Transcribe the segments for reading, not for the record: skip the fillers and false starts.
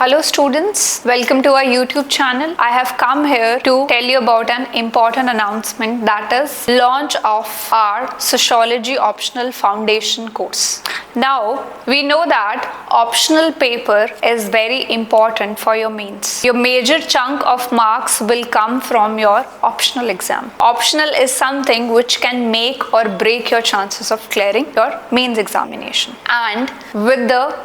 Hello students, welcome to our YouTube channel. I have come here to tell you about an important announcement, that is launch of our Sociology Optional Foundation course. Now, we know that optional paper is very important for your mains. Your major chunk of marks will come from your optional exam. Optional is something which can make or break your chances of clearing your mains examination. And with the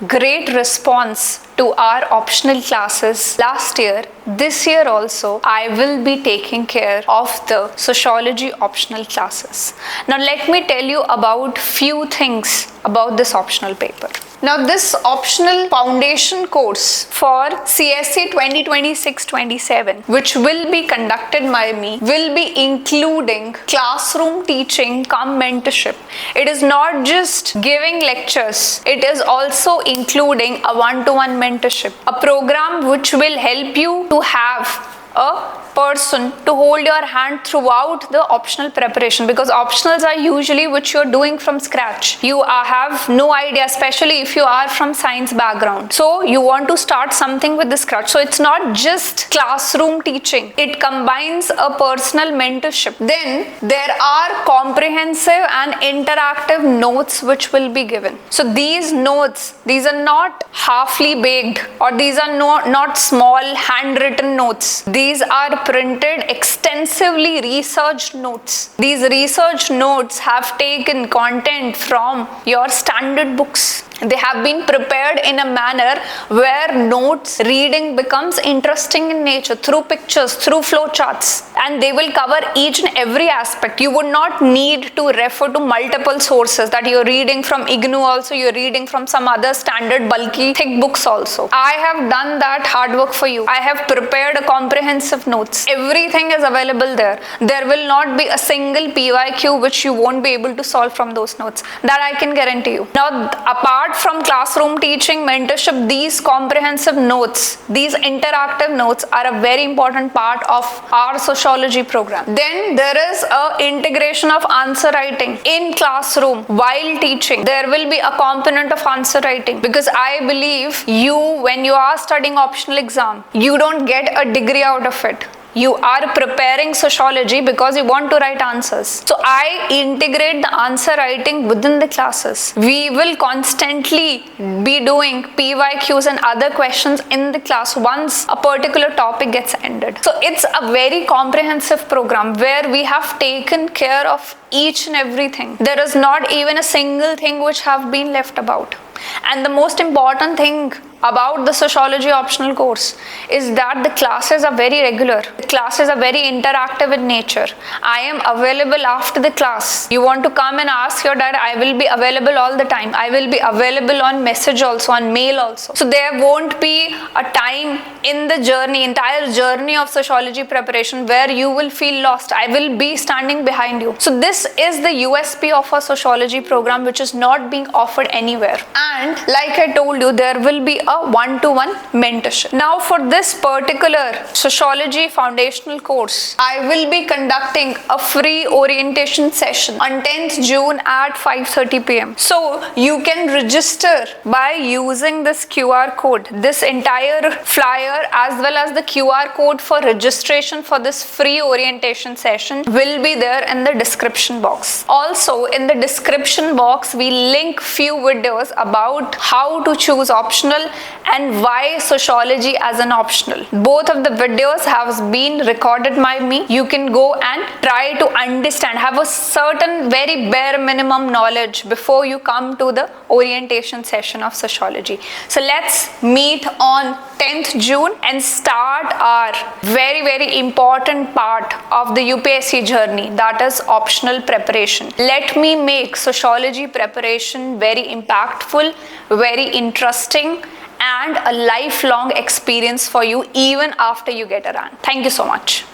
great response to our optional classes last year, this year also I will be taking care of the sociology optional classes. Now let me tell you about few things about this optional paper. Now this optional foundation course for CSE 2026-27, which will be conducted by me, will be including classroom teaching cum mentorship. It is not just giving lectures, it is also including a one-to-one mentorship, a program which will help you to have a person to hold your hand throughout the optional preparation, because optionals are usually which you're doing from scratch. You have no idea, especially if you are from science background. So you want to start something with the scratch. So it's not just classroom teaching. It combines a personal mentorship. Then there are comprehensive and interactive notes which will be given. So these notes, these are not halfly baked, or these are not small handwritten notes. These are printed extensively researched notes. These research notes have taken content from your standard books. They have been prepared in a manner where notes reading becomes interesting in nature, through pictures, through flow charts, and they will cover each and every aspect. You would not need to refer to multiple sources, that you're reading from IGNOU also, you're reading from some other standard bulky thick books also. I have done that hard work for you. I have prepared a comprehensive notes. Everything is available there. There will not be a single PYQ which you won't be able to solve from those notes. That I can guarantee you. Now, apart from classroom teaching, mentorship, these comprehensive notes, these interactive notes are a very important part of our sociology program. Then there is a integration of answer writing in classroom while teaching. There will be a component of answer writing, because I believe when you are studying optional exam, you don't get a degree out of it. You are preparing sociology because you want to write answers. So I integrate the answer writing within the classes. We will constantly be doing PYQs and other questions in the class once a particular topic gets ended. So it's a very comprehensive program where we have taken care of each and everything. There is not even a single thing which have been left about. And the most important thing about the sociology optional course is that the classes are very regular. The classes are very interactive in nature. I am available after the class. You want to come and ask your dad, I will be available all the time. I will be available on message also, on mail also. So there won't be a time in the journey, entire journey of sociology preparation, where you will feel lost. I will be standing behind you. So this is the USP of our sociology program, which is not being offered anywhere. And like I told you, there will be a one-to-one mentorship. Now for this particular sociology foundational course, I will be conducting a free orientation session on 10th June at 5:30 p.m. So you can register by using this QR code. This entire flyer as well as the QR code for registration for this free orientation session will be there in the description box. Also in the description box, we link few videos about how to choose optional and why sociology as an optional. Both of the videos have been recorded by me. You can go and try to understand, have a certain very bare minimum knowledge before you come to the orientation session of sociology. So let's meet on 10th June and start our very, very important part of the UPSC journey, that is optional preparation. Let me make sociology preparation very impactful, very interesting, and a lifelong experience for you even after you get a rank. Thank you so much.